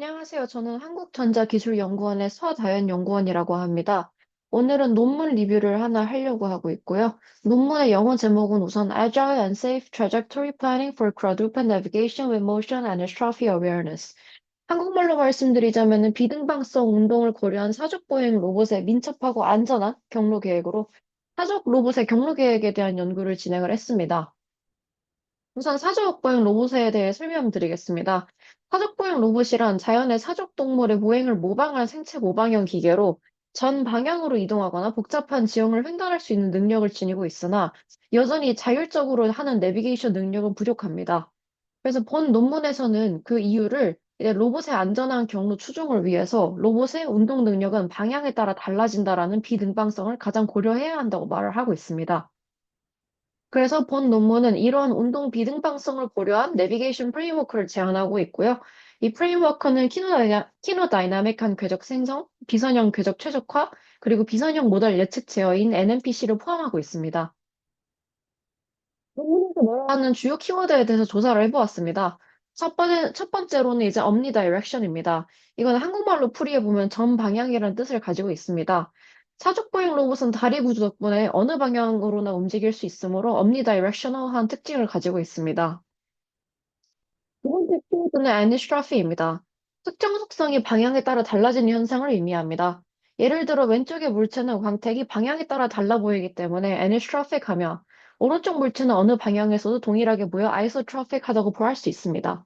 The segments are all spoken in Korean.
안녕하세요. 저는 한국전자기술연구원의 서다연 연구원이라고 합니다. 오늘은 논문 리뷰를 하나 하려고 하고 있고요. 논문의 영어 제목은 우선 Agile and Safe Trajectory Planning for Quadruped Navigation with Motion and Strophy Awareness. 한국말로 말씀드리자면 비등방성 운동을 고려한 사족보행 로봇의 민첩하고 안전한 경로 계획으로 사족 로봇의 경로 계획에 대한 연구를 진행을 했습니다. 우선 사족보행 로봇에 대해 설명드리겠습니다. 사족보행 로봇이란 자연의 사족 동물의 보행을 모방한 생체 모방형 기계로 전 방향으로 이동하거나 복잡한 지형을 횡단할 수 있는 능력을 지니고 있으나 여전히 자율적으로 하는 내비게이션 능력은 부족합니다. 그래서 본 논문에서는 그 이유를 이제 로봇의 안전한 경로 추종을 위해서 로봇의 운동 능력은 방향에 따라 달라진다라는 비등방성을 가장 고려해야 한다고 말을 하고 있습니다. 그래서 본 논문은 이러한 운동 비등방성을 고려한 내비게이션 프레임워크를 제안하고 있고요. 이 프레임워크는 키노다이나믹한 궤적 생성, 비선형 궤적 최적화, 그리고 비선형 모델 예측 제어인 NMPC를 포함하고 있습니다. 논문에서 말하는 주요 키워드에 대해서 조사를 해보았습니다. 첫 번째로는 이제 omnidirection입니다. 이건 한국말로 풀이해보면 전 방향이라는 뜻을 가지고 있습니다. 사족보행 로봇은 다리 구조 덕분에 어느 방향으로나 움직일 수 있으므로 omnidirectional한 특징을 가지고 있습니다. 두 번째 키워드는 anisotropy입니다. 특정 속성이 방향에 따라 달라지는 현상을 의미합니다. 예를 들어 왼쪽의 물체는 광택이 방향에 따라 달라 보이기 때문에 anisotropic하며 오른쪽 물체는 어느 방향에서도 동일하게 보여 isotropic하다고 볼 수 있습니다.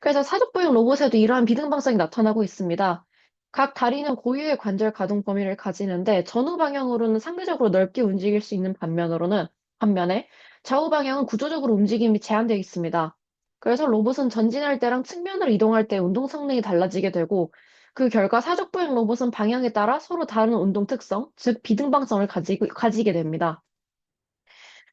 그래서 사족보행 로봇에도 이러한 비등방성이 나타나고 있습니다. 각 다리는 고유의 관절 가동 범위를 가지는데 전후 방향으로는 상대적으로 넓게 움직일 수 있는 반면에 좌우 방향은 구조적으로 움직임이 제한되어 있습니다. 그래서 로봇은 전진할 때랑 측면을 이동할 때 운동 성능이 달라지게 되고 그 결과 사족보행 로봇은 방향에 따라 서로 다른 운동 특성, 즉 비등방성을 가지게 됩니다.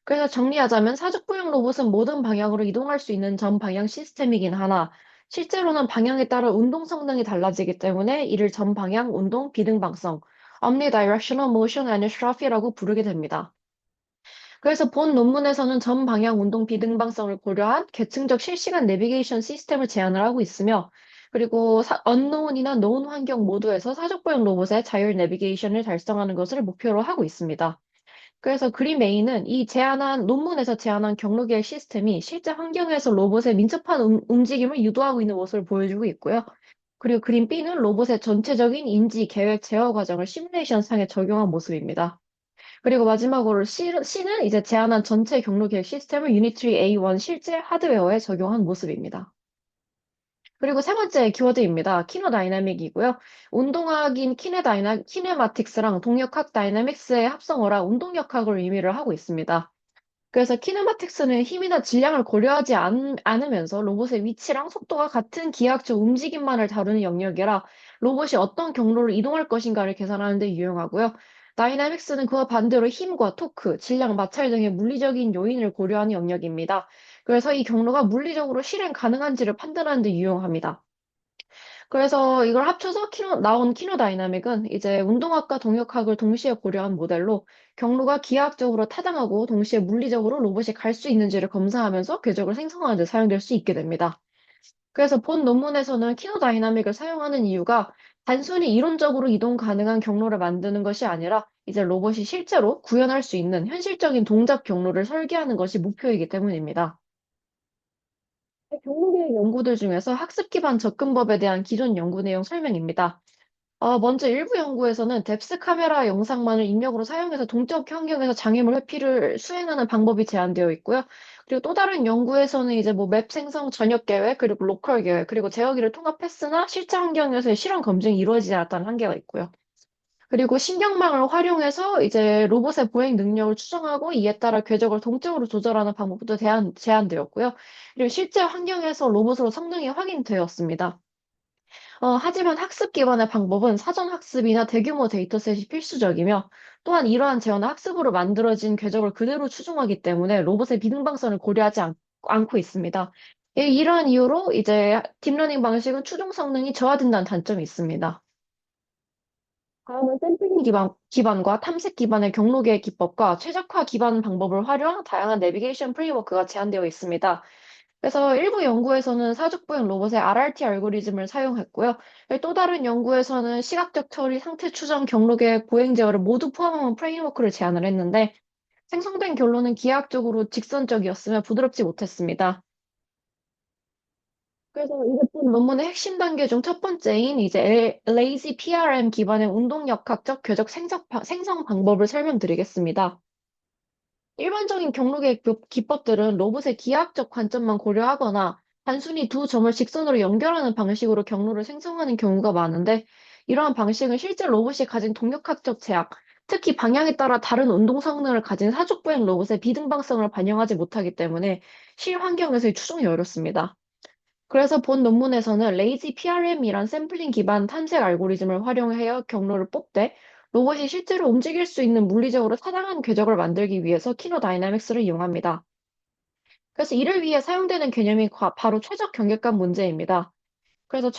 그래서 정리하자면 사족보행 로봇은 모든 방향으로 이동할 수 있는 전 방향 시스템이긴 하나, 실제로는 방향에 따라 운동 성능이 달라지기 때문에 이를 전 방향 운동 비등방성, Omnidirectional Motion Anystrophy라고 부르게 됩니다. 그래서 본 논문에서는 전 방향 운동 비등방성을 고려한 계층적 실시간 내비게이션 시스템을 제안을 하고 있으며, 그리고 언노운이나 노운 환경 모두에서 사족보행 로봇의 자율 내비게이션을 달성하는 것을 목표로 하고 있습니다. 그래서 그림 A는 논문에서 제안한 경로계획 시스템이 실제 환경에서 로봇의 민첩한 움직임을 유도하고 있는 모습을 보여주고 있고요. 그리고 그림 B는 로봇의 전체적인 인지, 계획, 제어 과정을 시뮬레이션 상에 적용한 모습입니다. 그리고 마지막으로 C는 이제 제안한 전체 경로계획 시스템을 유니트리 A1 실제 하드웨어에 적용한 모습입니다. 그리고 세 번째 키워드입니다. 키노다이나믹이고요. 운동학인 키네마틱스랑 동력학 다이나믹스의 합성어라 운동역학을 의미를 하고 있습니다. 그래서 키네마틱스는 힘이나 질량을 고려하지 않으면서 로봇의 위치랑 속도가 같은 기하학적 움직임만을 다루는 영역이라 로봇이 어떤 경로를 이동할 것인가를 계산하는 데 유용하고요. 다이나믹스는 그와 반대로 힘과 토크, 질량, 마찰 등의 물리적인 요인을 고려하는 영역입니다. 그래서 이 경로가 물리적으로 실행 가능한지를 판단하는 데 유용합니다. 그래서 이걸 합쳐서 나온 키노다이나믹은 이제 운동학과 동력학을 동시에 고려한 모델로 경로가 기하학적으로 타당하고 동시에 물리적으로 로봇이 갈 수 있는지를 검사하면서 궤적을 생성하는 데 사용될 수 있게 됩니다. 그래서 본 논문에서는 키노다이나믹을 사용하는 이유가 단순히 이론적으로 이동 가능한 경로를 만드는 것이 아니라 이제 로봇이 실제로 구현할 수 있는 현실적인 동작 경로를 설계하는 것이 목표이기 때문입니다. 경로계획 연구들 중에서 학습 기반 접근법에 대한 기존 연구 내용 설명입니다. 먼저 일부 연구에서는 뎁스 카메라 영상만을 입력으로 사용해서 동적 환경에서 장애물 회피를 수행하는 방법이 제안되어 있고요. 그리고 또 다른 연구에서는 이제 뭐 맵 생성 전역 계획, 그리고 로컬 계획, 그리고 제어기를 통합 했으나 실제 환경에서의 실험 검증이 이루어지지 않았다는 한계가 있고요. 그리고 신경망을 활용해서 이제 로봇의 보행 능력을 추정하고 이에 따라 궤적을 동적으로 조절하는 방법도 제안되었고요. 그리고 실제 환경에서 로봇으로 성능이 확인되었습니다. 하지만 학습 기반의 방법은 사전 학습이나 대규모 데이터셋이 필수적이며 또한 이러한 재현은 학습으로 만들어진 궤적을 그대로 추종하기 때문에 로봇의 비등방성을 고려하지 않고 있습니다. 이러한 이유로 이제 딥러닝 방식은 추종 성능이 저하된다는 단점이 있습니다. 다음은 샘플링 기반과 탐색 기반의 경로 계획 기법과 최적화 기반 방법을 활용한 다양한 내비게이션 프레임워크가 제한되어 있습니다. 그래서 일부 연구에서는 사족보행 로봇의 RRT 알고리즘을 사용했고요. 또 다른 연구에서는 시각적 처리, 상태 추정, 경로 계획, 보행 제어를 모두 포함한 프레임워크를 제안을 했는데 생성된 결론은 기하학적으로 직선적이었으며 부드럽지 못했습니다. 그래서 이제 본 논문의 핵심 단계 중 첫 번째인 이제 레이지 PRM 기반의 운동역학적 궤적 생성 방법을 설명드리겠습니다. 일반적인 경로계획 기법들은 로봇의 기하학적 관점만 고려하거나 단순히 두 점을 직선으로 연결하는 방식으로 경로를 생성하는 경우가 많은데, 이러한 방식은 실제 로봇이 가진 동력학적 제약, 특히 방향에 따라 다른 운동 성능을 가진 사족보행 로봇의 비등방성을 반영하지 못하기 때문에 실환경에서의 추종이 어렵습니다. 그래서 본 논문에서는 레이지 PRM이란 샘플링 기반 탐색 알고리즘을 활용하여 경로를 뽑되 로봇이 실제로 움직일 수 있는 물리적으로 타당한 궤적을 만들기 위해서 키노다이나믹스를 이용합니다. 그래서 이를 위해 사용되는 개념이 바로 최적 경계감 문제입니다. 그래서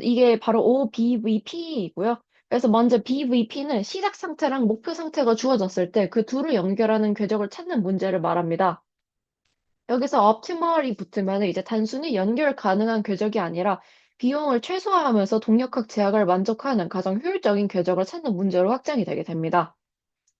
이게 바로 OBVP이고요. 그래서 먼저 BVP는 시작 상태랑 목표 상태가 주어졌을 때 그 둘을 연결하는 궤적을 찾는 문제를 말합니다. 여기서 optimal이 붙으면 이제 단순히 연결 가능한 궤적이 아니라 비용을 최소화하면서 동력학 제약을 만족하는 가장 효율적인 궤적을 찾는 문제로 확장이 되게 됩니다.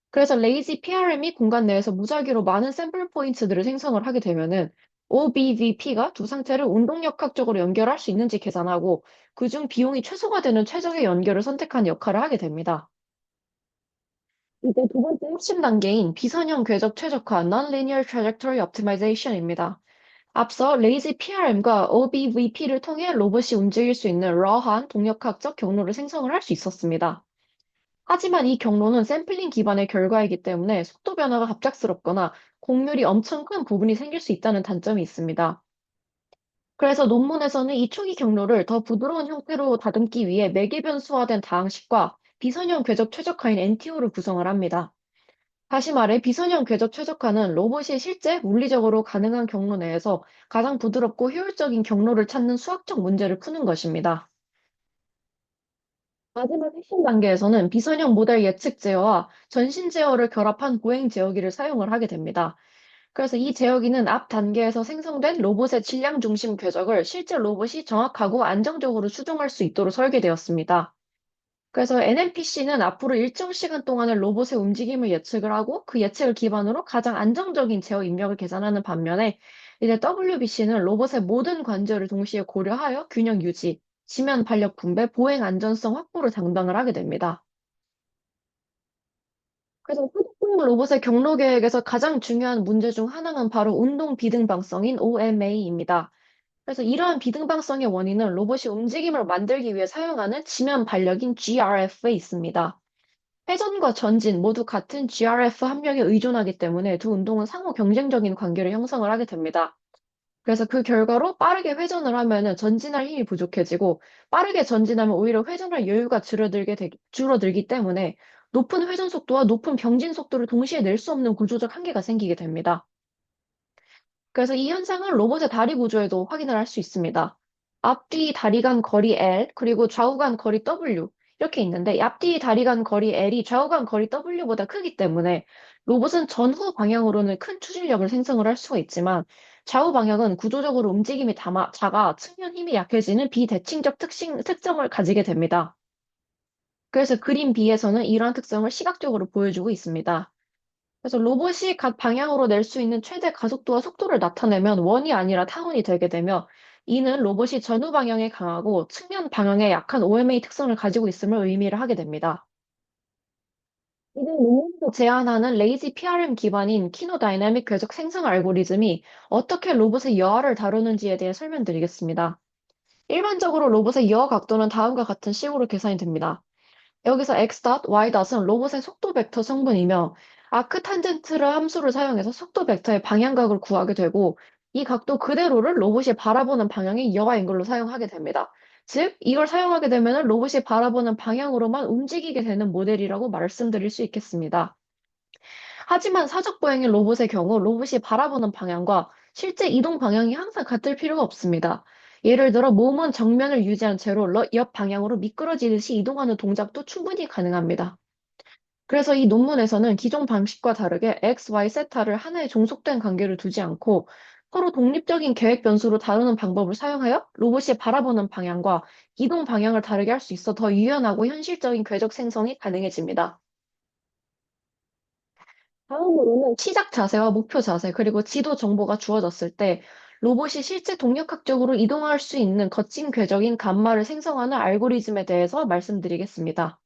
그래서 레이지 PRM이 공간 내에서 무작위로 많은 샘플 포인트들을 생성을 하게 되면은 OBVP가 두 상태를 운동역학적으로 연결할 수 있는지 계산하고 그중 비용이 최소가 되는 최적의 연결을 선택하는 역할을 하게 됩니다. 이제 두 번째 핵심 단계인 비선형 궤적 최적화 Non-Linear Trajectory Optimization입니다. 앞서 레이지 PRM과 OBVP를 통해 로봇이 움직일 수 있는 raw한 동력학적 경로를 생성을 할 수 있었습니다. 하지만 이 경로는 샘플링 기반의 결과이기 때문에 속도 변화가 갑작스럽거나 곡률이 엄청 큰 부분이 생길 수 있다는 단점이 있습니다. 그래서 논문에서는 이 초기 경로를 더 부드러운 형태로 다듬기 위해 매개 변수화된 다항식과 비선형 궤적 최적화인 NTO를 구성을 합니다. 다시 말해 비선형 궤적 최적화는 로봇이 실제 물리적으로 가능한 경로 내에서 가장 부드럽고 효율적인 경로를 찾는 수학적 문제를 푸는 것입니다. 마지막 핵심 단계에서는 비선형 모델 예측 제어와 전신 제어를 결합한 보행 제어기를 사용을 하게 됩니다. 그래서 이 제어기는 앞 단계에서 생성된 로봇의 질량 중심 궤적을 실제 로봇이 정확하고 안정적으로 수정할 수 있도록 설계되었습니다. 그래서 NMPC는 앞으로 일정 시간 동안의 로봇의 움직임을 예측을 하고 그 예측을 기반으로 가장 안정적인 제어 입력을 계산하는 반면에 이제 WBC는 로봇의 모든 관절을 동시에 고려하여 균형 유지, 지면 반력 분배, 보행 안전성 확보를 담당을 하게 됩니다. 그래서 후속보행 로봇의 경로 계획에서 가장 중요한 문제 중 하나는 바로 운동 비등방성인 OMA입니다. 그래서 이러한 비등방성의 원인은 로봇이 움직임을 만들기 위해 사용하는 지면 반력인 GRF에 있습니다. 회전과 전진 모두 같은 GRF 함량에 의존하기 때문에 두 운동은 상호 경쟁적인 관계를 형성을 하게 됩니다. 그래서 그 결과로 빠르게 회전을 하면은 전진할 힘이 부족해지고 빠르게 전진하면 오히려 회전할 여유가 줄어들기 때문에 높은 회전 속도와 높은 병진 속도를 동시에 낼 수 없는 구조적 한계가 생기게 됩니다. 그래서 이 현상은 로봇의 다리 구조에도 확인을 할 수 있습니다. 앞뒤 다리 간 거리 L, 그리고 좌우 간 거리 W, 이렇게 있는데 앞뒤 다리 간 거리 L이 좌우 간 거리 W보다 크기 때문에 로봇은 전후 방향으로는 큰 추진력을 생성을 할 수가 있지만 좌우 방향은 구조적으로 움직임이 작아 측면 힘이 약해지는 비대칭적 특성을 가지게 됩니다. 그래서 그림 B에서는 이러한 특성을 시각적으로 보여주고 있습니다. 그래서 로봇이 각 방향으로 낼 수 있는 최대 가속도와 속도를 나타내면 원이 아니라 타원이 되게 되며 이는 로봇이 전후 방향에 강하고 측면 방향에 약한 OMA 특성을 가지고 있음을 의미를 하게 됩니다. 이는 논문에서 제안하는 레이지 PRM 기반인 키노다이내믹 궤적 생성 알고리즘이 어떻게 로봇의 여하를 다루는지에 대해 설명드리겠습니다. 일반적으로 로봇의 여하 각도는 다음과 같은 식으로 계산이 됩니다. 여기서 x y.은 로봇의 속도 벡터 성분이며 아크탄젠트를 함수를 사용해서 속도 벡터의 방향각을 구하게 되고 이 각도 그대로를 로봇이 바라보는 방향의 여하인 걸로 사용하게 됩니다. 즉, 이걸 사용하게 되면 로봇이 바라보는 방향으로만 움직이게 되는 모델이라고 말씀드릴 수 있겠습니다. 하지만 사적 보행인 로봇의 경우 로봇이 바라보는 방향과 실제 이동 방향이 항상 같을 필요가 없습니다. 예를 들어 몸은 정면을 유지한 채로 옆 방향으로 미끄러지듯이 이동하는 동작도 충분히 가능합니다. 그래서 이 논문에서는 기존 방식과 다르게 X, Y 세타를 하나의 종속된 관계로 두지 않고 서로 독립적인 계획 변수로 다루는 방법을 사용하여 로봇이 바라보는 방향과 이동 방향을 다르게 할 수 있어 더 유연하고 현실적인 궤적 생성이 가능해집니다. 다음으로는 시작 자세와 목표 자세, 그리고 지도 정보가 주어졌을 때 로봇이 실제 동력학적으로 이동할 수 있는 거친 궤적인 감마를 생성하는 알고리즘에 대해서 말씀드리겠습니다.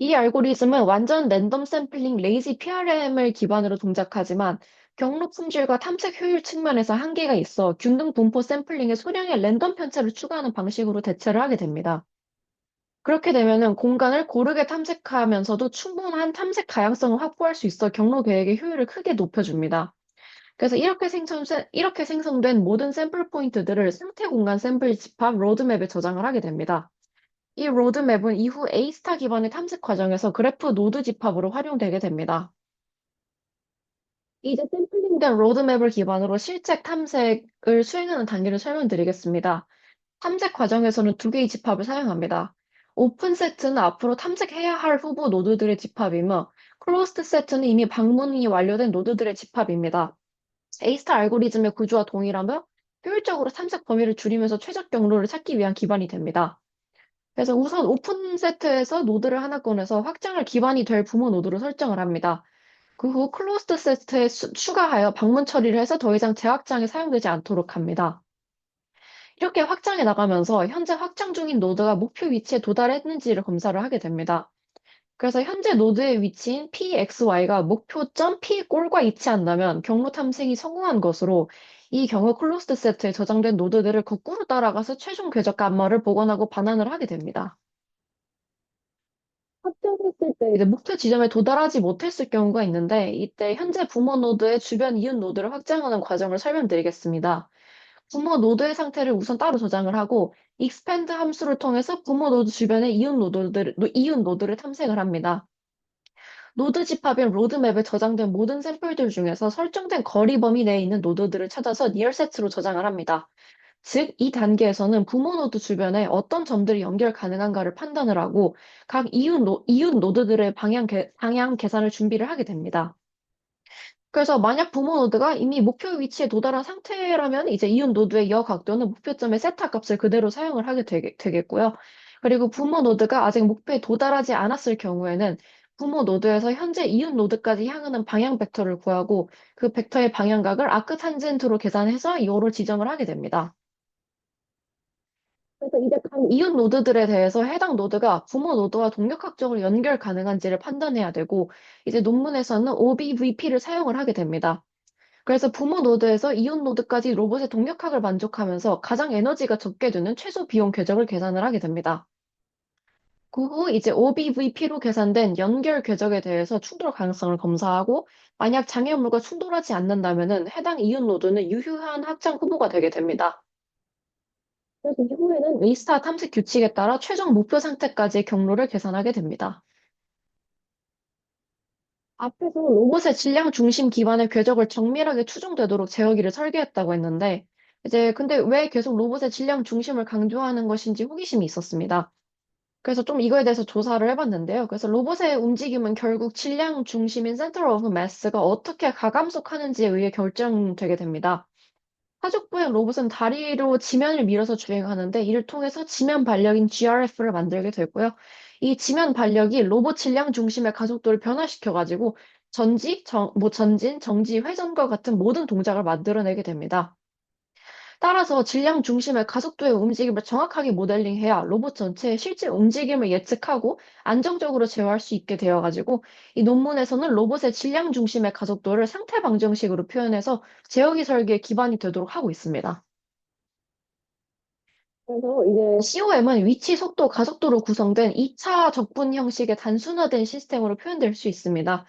이 알고리즘은 완전 랜덤 샘플링 레이지 PRM을 기반으로 동작하지만 경로 품질과 탐색 효율 측면에서 한계가 있어 균등 분포 샘플링에 소량의 랜덤 편차를 추가하는 방식으로 대체를 하게 됩니다. 그렇게 되면은 공간을 고르게 탐색하면서도 충분한 탐색 다양성을 확보할 수 있어 경로 계획의 효율을 크게 높여줍니다. 그래서 이렇게 생성된 모든 샘플 포인트들을 상태 공간 샘플 집합 로드맵에 저장을 하게 됩니다. 이 로드맵은 이후 A-스타 기반의 탐색 과정에서 그래프 노드 집합으로 활용되게 됩니다. 이제 샘플링된 로드맵을 기반으로 실제 탐색을 수행하는 단계를 설명드리겠습니다. 탐색 과정에서는 두 개의 집합을 사용합니다. 오픈 세트는 앞으로 탐색해야 할 후보 노드들의 집합이며, 클로스드 세트는 이미 방문이 완료된 노드들의 집합입니다. A-스타 알고리즘의 구조와 동일하며 효율적으로 탐색 범위를 줄이면서 최적 경로를 찾기 위한 기반이 됩니다. 그래서 우선 오픈 세트에서 노드를 하나 꺼내서 확장할 기반이 될 부모 노드로 설정을 합니다. 그 후 클로스드 세트에 추가하여 방문 처리를 해서 더 이상 재확장에 사용되지 않도록 합니다. 이렇게 확장해 나가면서 현재 확장 중인 노드가 목표 위치에 도달했는지를 검사를 하게 됩니다. 그래서 현재 노드의 위치인 PXY가 목표점 P골과 일치한다면 경로 탐색이 성공한 것으로, 이 경우 클로스드 세트에 저장된 노드들을 거꾸로 따라가서 최종 궤적 값말을 복원하고 반환을 하게 됩니다. 확정했을 때 이제 목표 지점에 도달하지 못했을 경우가 있는데, 이때 현재 부모 노드의 주변 이웃 노드를 확장하는 과정을 설명드리겠습니다. 부모 노드의 상태를 우선 따로 저장을 하고 expand 함수를 통해서 부모 노드 주변의 이웃 노드를 탐색을 합니다. 노드 집합인 로드맵에 저장된 모든 샘플들 중에서 설정된 거리 범위 내에 있는 노드들을 찾아서 near set로 저장을 합니다. 즉, 이 단계에서는 부모 노드 주변에 어떤 점들이 연결 가능한가를 판단을 하고 각 이웃 노드들의 방향 계산을 준비를 하게 됩니다. 그래서 만약 부모 노드가 이미 목표 위치에 도달한 상태라면 이제 이웃 노드의 여각도는 목표점의 세타 값을 그대로 사용을 하게 되겠고요. 그리고 부모 노드가 아직 목표에 도달하지 않았을 경우에는 부모 노드에서 현재 이웃 노드까지 향하는 방향 벡터를 구하고 그 벡터의 방향각을 아크탄젠트로 계산해서 요로 지정을 하게 됩니다. 그래서 이제 각 이웃 노드들에 대해서 해당 노드가 부모 노드와 동력학적으로 연결 가능한지를 판단해야 되고, 이제 논문에서는 OBVP를 사용을 하게 됩니다. 그래서 부모 노드에서 이웃 노드까지 로봇의 동력학을 만족하면서 가장 에너지가 적게 드는 최소 비용 궤적을 계산을 하게 됩니다. 그 후 이제 OBVP로 계산된 연결 궤적에 대해서 충돌 가능성을 검사하고, 만약 장애물과 충돌하지 않는다면은 해당 이웃 노드는 유효한 확장 후보가 되게 됩니다. 그래서 이후에는 웨이스타 탐색 규칙에 따라 최종 목표 상태까지의 경로를 계산하게 됩니다. 앞에서 로봇의 질량 중심 기반의 궤적을 정밀하게 추종되도록 제어기를 설계했다고 했는데, 이제 근데 왜 계속 로봇의 질량 중심을 강조하는 것인지 호기심이 있었습니다. 그래서 좀 이거에 대해서 조사를 해봤는데요. 그래서 로봇의 움직임은 결국 질량 중심인 센터 오브 매스가 어떻게 가감속하는지에 의해 결정되게 됩니다. 사족보행 로봇은 다리로 지면을 밀어서 주행하는데, 이를 통해서 지면 반력인 GRF를 만들게 되고요. 이 지면 반력이 로봇 질량 중심의 가속도를 변화시켜가지고 전진, 정지, 회전과 같은 모든 동작을 만들어내게 됩니다. 따라서 질량 중심의 가속도의 움직임을 정확하게 모델링해야 로봇 전체의 실제 움직임을 예측하고 안정적으로 제어할 수 있게 되어가지고, 이 논문에서는 로봇의 질량 중심의 가속도를 상태 방정식으로 표현해서 제어기 설계의 기반이 되도록 하고 있습니다. 그래서 이제 COM은 위치, 속도, 가속도로 구성된 2차 적분 형식의 단순화된 시스템으로 표현될 수 있습니다.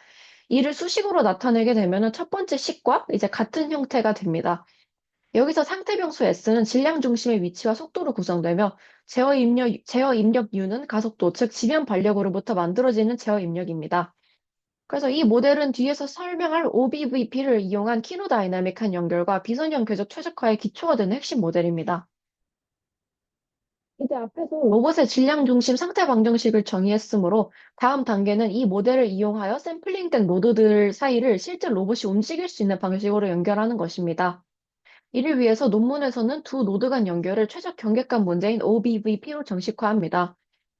이를 수식으로 나타내게 되면 첫 번째 식과 이제 같은 형태가 됩니다. 여기서 상태 변수 S는 질량 중심의 위치와 속도로 구성되며, 제어 입력 U는 가속도, 즉 지면 반력으로부터 만들어지는 제어 입력입니다. 그래서 이 모델은 뒤에서 설명할 OBVP를 이용한 키노다이나믹한 연결과 비선형 궤적 최적화의 기초가 되는 핵심 모델입니다. 이제 앞에서 로봇의 질량 중심 상태 방정식을 정의했으므로 다음 단계는 이 모델을 이용하여 샘플링된 노드들 사이를 실제 로봇이 움직일 수 있는 방식으로 연결하는 것입니다. 이를 위해서 논문에서는 두 노드 간 연결을 최적 경계값 문제인 OBVP로 정식화합니다.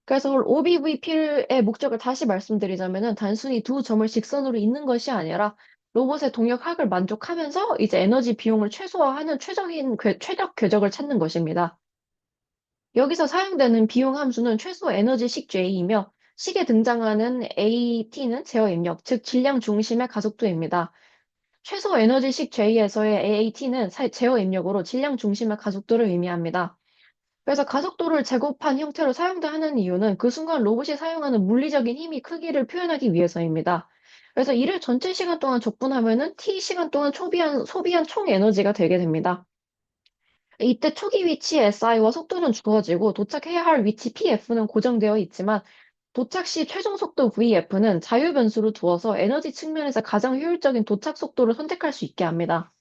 그래서 OBVP의 목적을 다시 말씀드리자면은 단순히 두 점을 직선으로 잇는 것이 아니라 로봇의 동력학을 만족하면서 이제 에너지 비용을 최소화하는 최적 궤적을 찾는 것입니다. 여기서 사용되는 비용 함수는 최소 에너지식 J이며 식에 등장하는 AT는 제어 입력, 즉 질량 중심의 가속도입니다. 최소 에너지식 J에서의 AAT는 제어 입력으로 질량 중심의 가속도를 의미합니다. 그래서 가속도를 제곱한 형태로 사용하는 이유는 그 순간 로봇이 사용하는 물리적인 힘이 크기를 표현하기 위해서입니다. 그래서 이를 전체 시간 동안 적분하면은 T 시간 동안 소비한 총 에너지가 되게 됩니다. 이때 초기 위치 SI와 속도는 주어지고 도착해야 할 위치 PF는 고정되어 있지만 도착 시 최종 속도 VF는 자유 변수로 두어서 에너지 측면에서 가장 효율적인 도착 속도를 선택할 수 있게 합니다.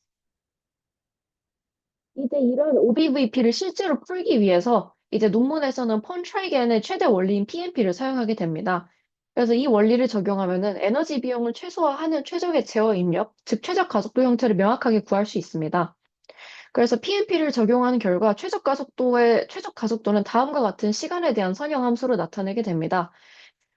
이제 이런 OBVP를 실제로 풀기 위해서 이제 논문에서는 펀트라이겐의 최대 원리인 PMP를 사용하게 됩니다. 그래서 이 원리를 적용하면은 에너지 비용을 최소화하는 최적의 제어 입력, 즉 최적 가속도 형태를 명확하게 구할 수 있습니다. 그래서 PMP를 적용하는 결과 최적 가속도는 다음과 같은 시간에 대한 선형 함수로 나타내게 됩니다.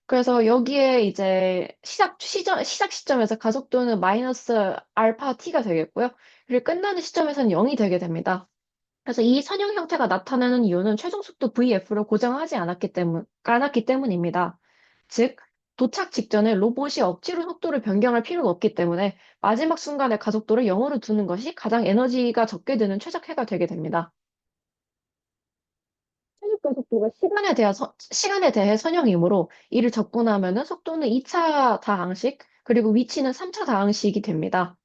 그래서 여기에 이제 시작 시점에서 가속도는 마이너스 알파 t가 되겠고요. 그리고 끝나는 시점에서는 0이 되게 됩니다. 그래서 이 선형 형태가 나타나는 이유는 최종 속도 VF를 고정하지 않았기 때문입니다. 즉, 도착 직전에 로봇이 억지로 속도를 변경할 필요가 없기 때문에 마지막 순간의 가속도를 0으로 두는 것이 가장 에너지가 적게 드는 최적화가 되게 됩니다. 최적 가속도가 시간에 대해 선형이므로 이를 적분하면은 속도는 2차 다항식, 그리고 위치는 3차 다항식이 됩니다.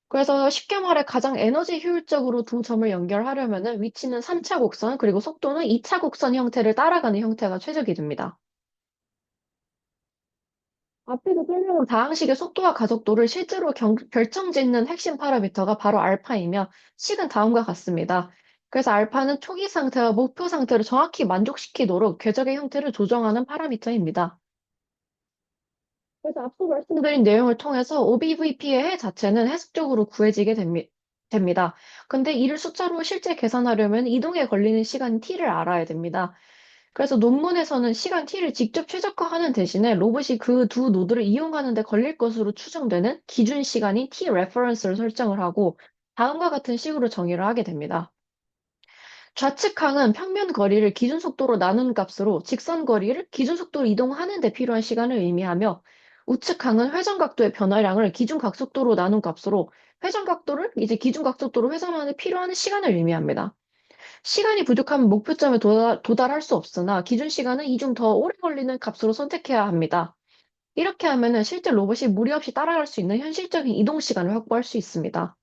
그래서 쉽게 말해 가장 에너지 효율적으로 두 점을 연결하려면은 위치는 3차 곡선, 그리고 속도는 2차 곡선 형태를 따라가는 형태가 최적이 됩니다. 앞에서 설명한 다항식의 속도와 가속도를 실제로 결정짓는 핵심 파라미터가 바로 알파이며 식은 다음과 같습니다. 그래서 알파는 초기 상태와 목표 상태를 정확히 만족시키도록 궤적의 형태를 조정하는 파라미터입니다. 그래서 앞서 말씀드린 내용을 통해서 OBVP의 해 자체는 해석적으로 구해지게 됩니다. 근데 이를 숫자로 실제 계산하려면 이동에 걸리는 시간 t를 알아야 됩니다. 그래서 논문에서는 시간 t를 직접 최적화하는 대신에 로봇이 그 두 노드를 이용하는 데 걸릴 것으로 추정되는 기준 시간인 t 레퍼런스를 설정을 하고 다음과 같은 식으로 정의를 하게 됩니다. 좌측항은 평면 거리를 기준 속도로 나눈 값으로 직선 거리를 기준 속도로 이동하는 데 필요한 시간을 의미하며 우측항은 회전 각도의 변화량을 기준 각속도로 나눈 값으로 회전 각도를 이제 기준 각속도로 회전하는 데 필요한 시간을 의미합니다. 시간이 부족하면 목표점에 도달할 수 없으나 기준 시간은 이 중 더 오래 걸리는 값으로 선택해야 합니다. 이렇게 하면은 실제 로봇이 무리 없이 따라갈 수 있는 현실적인 이동 시간을 확보할 수 있습니다.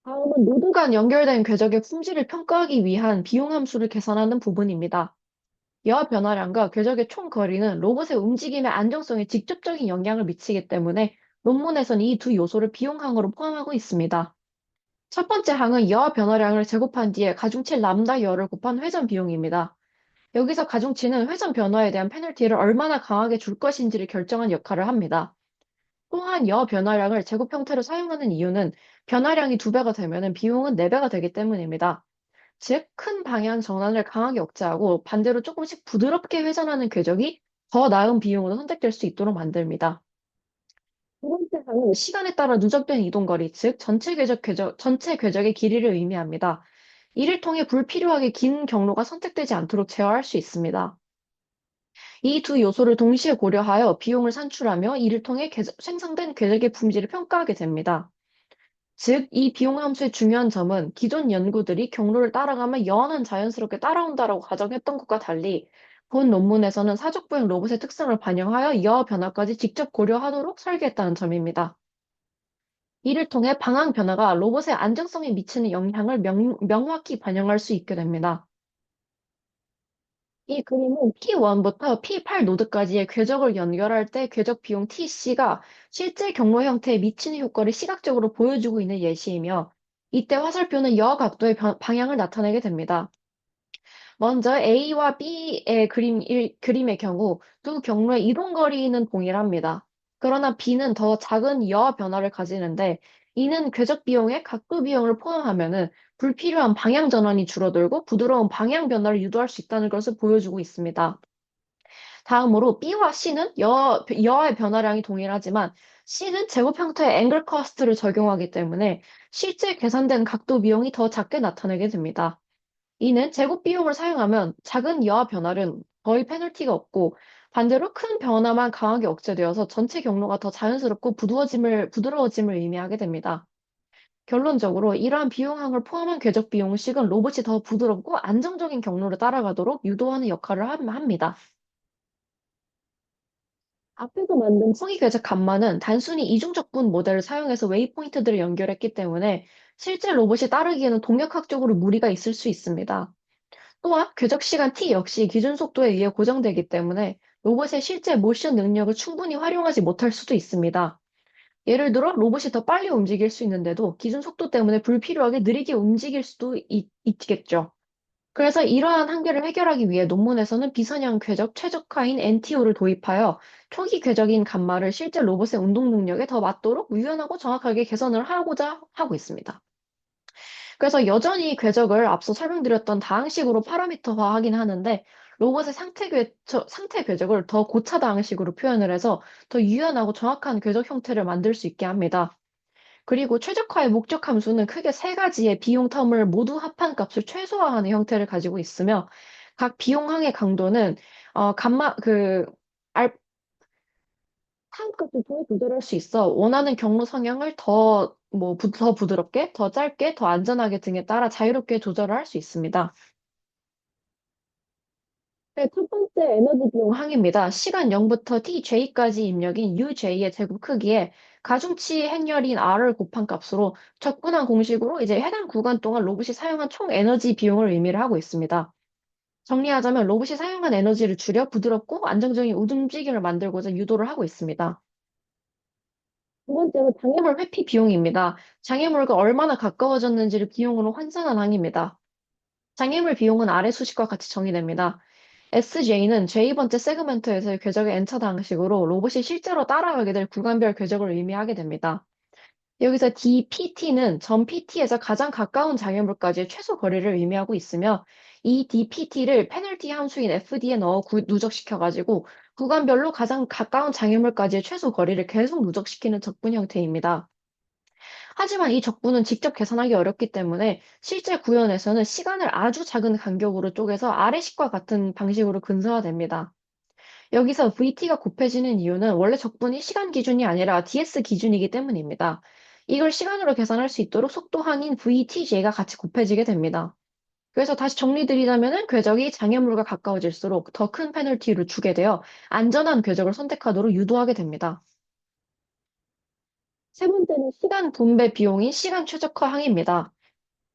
다음은 노드 간 연결된 궤적의 품질을 평가하기 위한 비용 함수를 계산하는 부분입니다. 여하 변화량과 궤적의 총 거리는 로봇의 움직임의 안정성에 직접적인 영향을 미치기 때문에 논문에서는 이 두 요소를 비용항으로 포함하고 있습니다. 첫 번째 항은 여하 변화량을 제곱한 뒤에 가중치 람다 여를 곱한 회전 비용입니다. 여기서 가중치는 회전 변화에 대한 페널티를 얼마나 강하게 줄 것인지를 결정한 역할을 합니다. 또한 여 변화량을 제곱 형태로 사용하는 이유는 변화량이 2배가 되면 비용은 4배가 되기 때문입니다. 즉, 큰 방향 전환을 강하게 억제하고 반대로 조금씩 부드럽게 회전하는 궤적이 더 나은 비용으로 선택될 수 있도록 만듭니다. 두 번째 항은 시간에 따라 누적된 이동거리, 즉 전체 궤적의 길이를 의미합니다. 이를 통해 불필요하게 긴 경로가 선택되지 않도록 제어할 수 있습니다. 이 두 요소를 동시에 고려하여 비용을 산출하며 이를 통해 생성된 궤적의 품질을 평가하게 됩니다. 즉, 이 비용 함수의 중요한 점은 기존 연구들이 경로를 따라가면 여하는 자연스럽게 따라온다라고 가정했던 것과 달리 본 논문에서는 사족보행 로봇의 특성을 반영하여 여하 변화까지 직접 고려하도록 설계했다는 점입니다. 이를 통해 방향 변화가 로봇의 안정성에 미치는 영향을 명확히 반영할 수 있게 됩니다. 이 그림은 P1부터 P8 노드까지의 궤적을 연결할 때 궤적 비용 TC가 실제 경로 형태에 미치는 효과를 시각적으로 보여주고 있는 예시이며, 이때 화살표는 여 각도의 방향을 나타내게 됩니다. 먼저 A와 B의 그림의 경우 두 경로의 이동 거리는 동일합니다. 그러나 B는 더 작은 여 변화를 가지는데 이는 궤적 비용에 각도 비용을 포함하면은 불필요한 방향 전환이 줄어들고 부드러운 방향 변화를 유도할 수 있다는 것을 보여주고 있습니다. 다음으로 B와 C는 여의 변화량이 동일하지만 C는 제곱 형태의 앵글 커스트를 적용하기 때문에 실제 계산된 각도 비용이 더 작게 나타나게 됩니다. 이는 제곱 비용을 사용하면 작은 여하 변화는 거의 페널티가 없고 반대로 큰 변화만 강하게 억제되어서 전체 경로가 더 자연스럽고 부드러워짐을 의미하게 됩니다. 결론적으로 이러한 비용항을 포함한 궤적 비용식은 로봇이 더 부드럽고 안정적인 경로를 따라가도록 유도하는 역할을 합니다. 앞에서 만든 성의 궤적 간만은 단순히 이중적분 모델을 사용해서 웨이포인트들을 연결했기 때문에 실제 로봇이 따르기에는 동력학적으로 무리가 있을 수 있습니다. 또한 궤적 시간 t 역시 기준 속도에 의해 고정되기 때문에 로봇의 실제 모션 능력을 충분히 활용하지 못할 수도 있습니다. 예를 들어 로봇이 더 빨리 움직일 수 있는데도 기준 속도 때문에 불필요하게 느리게 움직일 수도 있겠죠. 그래서 이러한 한계를 해결하기 위해 논문에서는 비선형 궤적 최적화인 NTO를 도입하여 초기 궤적인 감마를 실제 로봇의 운동 능력에 더 맞도록 유연하고 정확하게 개선을 하고자 하고 있습니다. 그래서 여전히 궤적을 앞서 설명드렸던 다항식으로 파라미터화하긴 하는데 로봇의 상태 궤적을 더 고차 다항식으로 표현을 해서 더 유연하고 정확한 궤적 형태를 만들 수 있게 합니다. 그리고 최적화의 목적 함수는 크게 세 가지의 비용 텀을 모두 합한 값을 최소화하는 형태를 가지고 있으며 각 비용항의 강도는 감마 타입값을 통해 조절할 수 있어 원하는 경로 성향을 더 부드럽게, 더 짧게, 더 안전하게 등에 따라 자유롭게 조절을 할 수 있습니다. 네, 첫 번째 에너지 비용 항입니다. 시간 0부터 tj까지 입력인 UJ의 제곱 크기에 가중치 행렬인 R을 곱한 값으로 적분한 공식으로 이제 해당 구간 동안 로봇이 사용한 총 에너지 비용을 의미를 하고 있습니다. 정리하자면 로봇이 사용한 에너지를 줄여 부드럽고 안정적인 움직임을 만들고자 유도를 하고 있습니다. 두 번째로 장애물 회피 비용입니다. 장애물과 얼마나 가까워졌는지를 비용으로 환산한 항입니다. 장애물 비용은 아래 수식과 같이 정의됩니다. SJ는 J번째 세그먼트에서의 궤적의 N차 방식으로 로봇이 실제로 따라가게 될 구간별 궤적을 의미하게 됩니다. 여기서 DPT는 점 PT에서 가장 가까운 장애물까지의 최소 거리를 의미하고 있으며 이 DPT를 페널티 함수인 FD에 넣어 누적시켜가지고 구간별로 가장 가까운 장애물까지의 최소 거리를 계속 누적시키는 적분 형태입니다. 하지만 이 적분은 직접 계산하기 어렵기 때문에 실제 구현에서는 시간을 아주 작은 간격으로 쪼개서 아래식과 같은 방식으로 근사화됩니다. 여기서 VT가 곱해지는 이유는 원래 적분이 시간 기준이 아니라 DS 기준이기 때문입니다. 이걸 시간으로 계산할 수 있도록 속도항인 VTJ가 같이 곱해지게 됩니다. 그래서 다시 정리드리자면은 궤적이 장애물과 가까워질수록 더 큰 페널티를 주게 되어 안전한 궤적을 선택하도록 유도하게 됩니다. 세 번째는 시간 분배 비용인 시간 최적화 항입니다.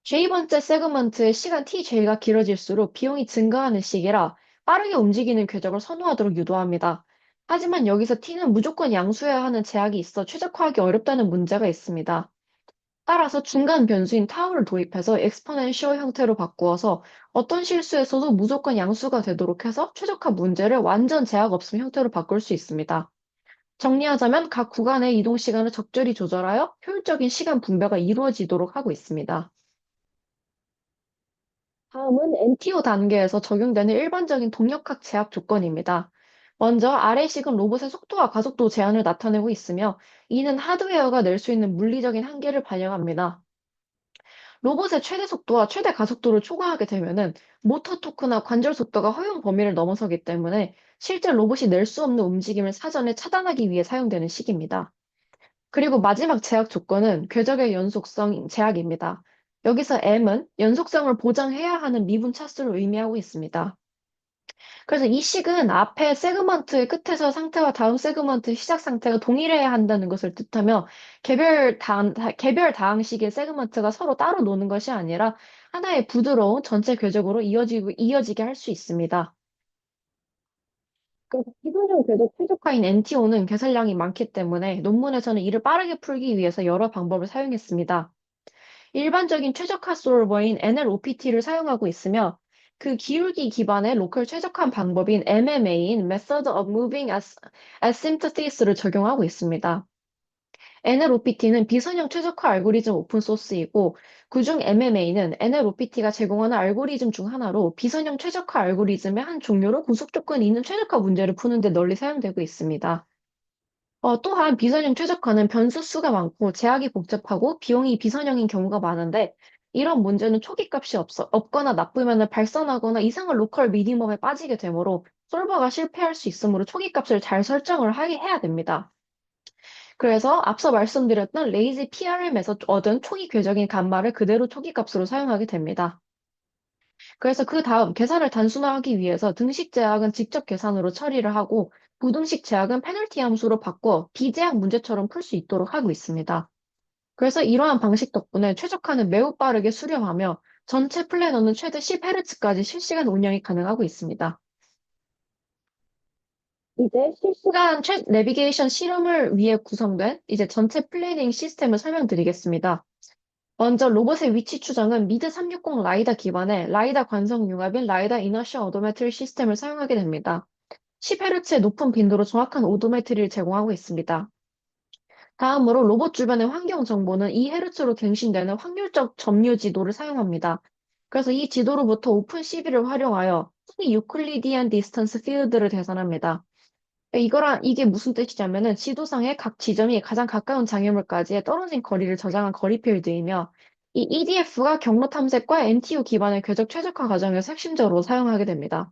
J번째 세그먼트의 시간 TJ가 길어질수록 비용이 증가하는 시기라 빠르게 움직이는 궤적을 선호하도록 유도합니다. 하지만 여기서 T는 무조건 양수여야 하는 제약이 있어 최적화하기 어렵다는 문제가 있습니다. 따라서 중간 변수인 타우를 도입해서 엑스포넨셜 형태로 바꾸어서 어떤 실수에서도 무조건 양수가 되도록 해서 최적화 문제를 완전 제약 없음 형태로 바꿀 수 있습니다. 정리하자면 각 구간의 이동 시간을 적절히 조절하여 효율적인 시간 분배가 이루어지도록 하고 있습니다. 다음은 NTO 단계에서 적용되는 일반적인 동력학 제약 조건입니다. 먼저 아래식은 로봇의 속도와 가속도 제한을 나타내고 있으며 이는 하드웨어가 낼 수 있는 물리적인 한계를 반영합니다. 로봇의 최대 속도와 최대 가속도를 초과하게 되면은 모터 토크나 관절 속도가 허용 범위를 넘어서기 때문에 실제 로봇이 낼 수 없는 움직임을 사전에 차단하기 위해 사용되는 식입니다. 그리고 마지막 제약 조건은 궤적의 연속성 제약입니다. 여기서 M은 연속성을 보장해야 하는 미분 차수를 의미하고 있습니다. 그래서 이 식은 앞에 세그먼트의 끝에서 상태와 다음 세그먼트의 시작 상태가 동일해야 한다는 것을 뜻하며 개별 다항식의 세그먼트가 서로 따로 노는 것이 아니라 하나의 부드러운 전체 궤적으로 이어지게 할 수 있습니다. 그래서 기본형 궤적 최적화인 NTO는 개설량이 많기 때문에 논문에서는 이를 빠르게 풀기 위해서 여러 방법을 사용했습니다. 일반적인 최적화 솔버인 NLOPT를 사용하고 있으며 그 기울기 기반의 로컬 최적화 방법인 MMA인 Method of Moving Asymptotics를 적용하고 있습니다. NLOPT는 비선형 최적화 알고리즘 오픈소스이고, 그중 MMA는 NLOPT가 제공하는 알고리즘 중 하나로 비선형 최적화 알고리즘의 한 종류로 구속 조건이 있는 최적화 문제를 푸는 데 널리 사용되고 있습니다. 또한 비선형 최적화는 변수 수가 많고 제약이 복잡하고 비용이 비선형인 경우가 많은데, 이런 문제는 초기 값이 없거나 나쁘면 발산하거나 이상한 로컬 미니멈에 빠지게 되므로 솔버가 실패할 수 있으므로 초기 값을 잘 설정을 해야 됩니다. 그래서 앞서 말씀드렸던 레이지 PRM에서 얻은 초기 궤적인 감마를 그대로 초기 값으로 사용하게 됩니다. 그래서 그 다음 계산을 단순화하기 위해서 등식 제약은 직접 계산으로 처리를 하고 부등식 제약은 페널티 함수로 바꿔 비제약 문제처럼 풀 수 있도록 하고 있습니다. 그래서 이러한 방식 덕분에 최적화는 매우 빠르게 수렴하며 전체 플래너는 최대 10Hz까지 실시간 운영이 가능하고 있습니다. 이제 실시간 내비게이션 실험을 위해 구성된 이제 전체 플래닝 시스템을 설명드리겠습니다. 먼저 로봇의 위치 추정은 미드 360 라이다 기반의 라이다 관성 융합인 라이다 이너셜 오도메트리 시스템을 사용하게 됩니다. 10Hz의 높은 빈도로 정확한 오도메트리를 제공하고 있습니다. 다음으로 로봇 주변의 환경 정보는 2Hz로 갱신되는 확률적 점유 지도를 사용합니다. 그래서 이 지도로부터 오픈 CV를 활용하여 유클리디안 디스턴스 필드를 계산합니다. 이게 무슨 뜻이냐면은 지도상의 각 지점이 가장 가까운 장애물까지의 떨어진 거리를 저장한 거리 필드이며, 이 EDF가 경로 탐색과 NTU 기반의 궤적 최적화 과정에서 핵심적으로 사용하게 됩니다.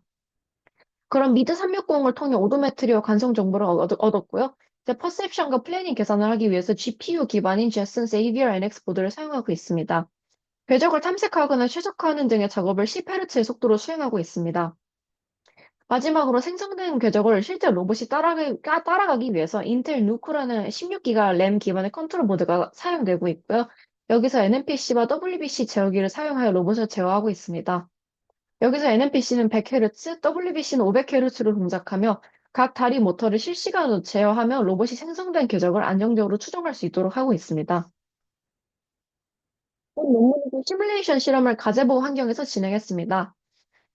그럼 미드 360을 통해 오도메트리와 관성 정보를 얻었고요. 이제 퍼셉션과 플래닝 계산을 하기 위해서 GPU 기반인 제슨 세이비어 NX 보드를 사용하고 있습니다. 궤적을 탐색하거나 최적화하는 등의 작업을 10Hz의 속도로 수행하고 있습니다. 마지막으로 생성된 궤적을 실제 로봇이 따라가기 위해서 인텔 누크라는 16기가 램 기반의 컨트롤 보드가 사용되고 있고요. 여기서 NMPC와 WBC 제어기를 사용하여 로봇을 제어하고 있습니다. 여기서 NMPC는 100Hz, WBC는 500Hz로 동작하며 각 다리 모터를 실시간으로 제어하며 로봇이 생성된 궤적을 안정적으로 추종할 수 있도록 하고 있습니다. 본 논문에서 시뮬레이션 실험을 가제보 환경에서 진행했습니다.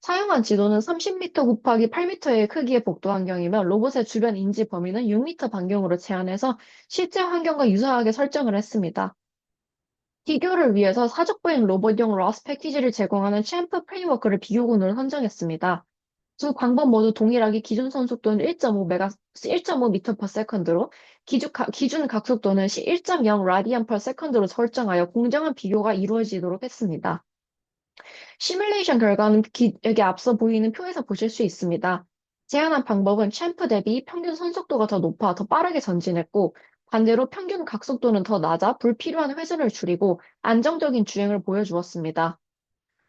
사용한 지도는 30m 곱하기 8m의 크기의 복도 환경이며 로봇의 주변 인지 범위는 6m 반경으로 제한해서 실제 환경과 유사하게 설정을 했습니다. 비교를 위해서 사족보행 로봇용 러스 패키지를 제공하는 챔프 프레임워크를 비교군으로 선정했습니다. 두 방법 모두 동일하게 기준 선속도는 1.5m/s로 기준 각속도는 1.0 라디안/s로 설정하여 공정한 비교가 이루어지도록 했습니다. 시뮬레이션 결과는 여기 앞서 보이는 표에서 보실 수 있습니다. 제안한 방법은 챔프 대비 평균 선속도가 더 높아 더 빠르게 전진했고, 반대로 평균 각속도는 더 낮아 불필요한 회전을 줄이고 안정적인 주행을 보여주었습니다.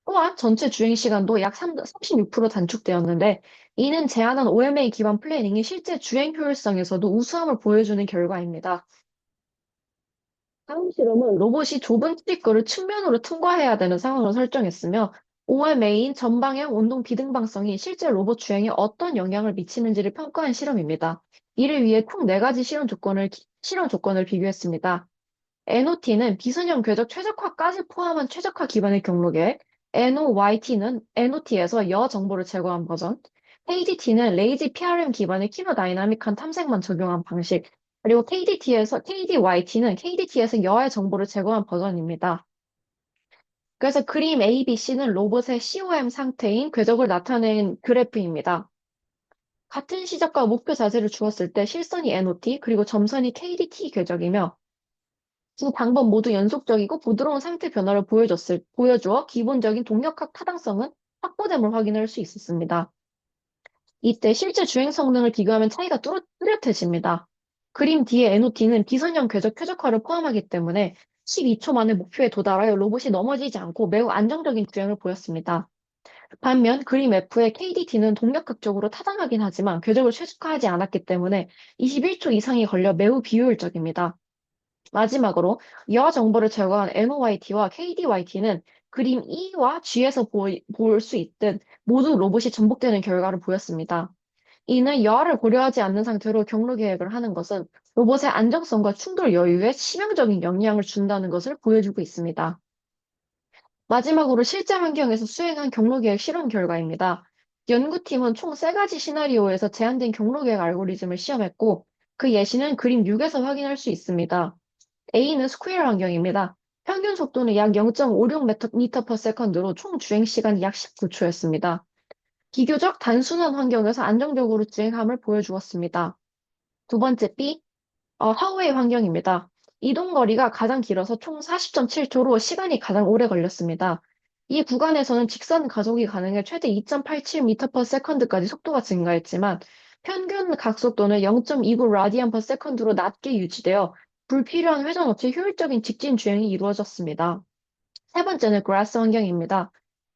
또한 전체 주행 시간도 약 36% 단축되었는데, 이는 제안한 OMA 기반 플래닝이 실제 주행 효율성에서도 우수함을 보여주는 결과입니다. 다음 실험은 로봇이 좁은 출입구를 측면으로 통과해야 되는 상황을 설정했으며, OMA인 전방향 운동 비등방성이 실제 로봇 주행에 어떤 영향을 미치는지를 평가한 실험입니다. 이를 위해 총 4가지 실험 조건을 비교했습니다. NOT는 비선형 궤적 최적화까지 포함한 최적화 기반의 경로계획, NOYT는 NOT에서 여 정보를 제거한 버전, KDT는 레이지 PRM 기반의 키노다이나믹한 탐색만 적용한 방식, 그리고 KDYT는 KDT에서 여의 정보를 제거한 버전입니다. 그래서 그림 A, B, C는 로봇의 COM 상태인 궤적을 나타낸 그래프입니다. 같은 시작과 목표 자세를 주었을 때 실선이 NOT, 그리고 점선이 KDT 궤적이며, 두 방법 모두 연속적이고 부드러운 상태 변화를 보여주어 기본적인 동력학 타당성은 확보됨을 확인할 수 있었습니다. 이때 실제 주행 성능을 비교하면 차이가 뚜렷해집니다. 그림 뒤에 NOT는 비선형 궤적 최적화를 포함하기 때문에 12초 만에 목표에 도달하여 로봇이 넘어지지 않고 매우 안정적인 주행을 보였습니다. 반면 그림 F의 KDT는 동력학적으로 타당하긴 하지만 궤적을 최적화하지 않았기 때문에 21초 이상이 걸려 매우 비효율적입니다. 마지막으로 여 정보를 제거한 NOYT와 KDYT는 그림 E와 G에서 볼 수 있듯 모두 로봇이 전복되는 결과를 보였습니다. 이는 여하를 고려하지 않는 상태로 경로 계획을 하는 것은 로봇의 안정성과 충돌 여유에 치명적인 영향을 준다는 것을 보여주고 있습니다. 마지막으로 실제 환경에서 수행한 경로계획 실험 결과입니다. 연구팀은 총 3가지 시나리오에서 제한된 경로계획 알고리즘을 시험했고, 그 예시는 그림 6에서 확인할 수 있습니다. A는 스퀘어 환경입니다. 평균 속도는 약 0.56m/s로 총 주행 시간이 약 19초였습니다. 비교적 단순한 환경에서 안정적으로 주행함을 보여주었습니다. 두 번째 B, 하우웨이 환경입니다. 이동 거리가 가장 길어서 총 40.7초로 시간이 가장 오래 걸렸습니다. 이 구간에서는 직선 가속이 가능해 최대 2.87m/s까지 속도가 증가했지만 평균 각속도는 0.29 라디안/s로 낮게 유지되어 불필요한 회전 없이 효율적인 직진 주행이 이루어졌습니다. 세 번째는 그라스 환경입니다.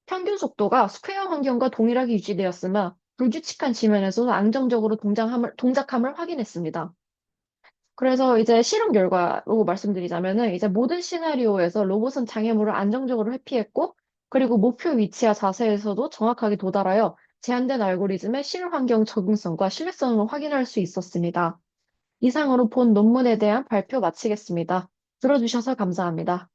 평균 속도가 스퀘어 환경과 동일하게 유지되었으며 불규칙한 지면에서도 안정적으로 동작함을 확인했습니다. 그래서 이제 실험 결과로 말씀드리자면은 이제 모든 시나리오에서 로봇은 장애물을 안정적으로 회피했고, 그리고 목표 위치와 자세에서도 정확하게 도달하여 제한된 알고리즘의 실환경 적응성과 신뢰성을 확인할 수 있었습니다. 이상으로 본 논문에 대한 발표 마치겠습니다. 들어주셔서 감사합니다.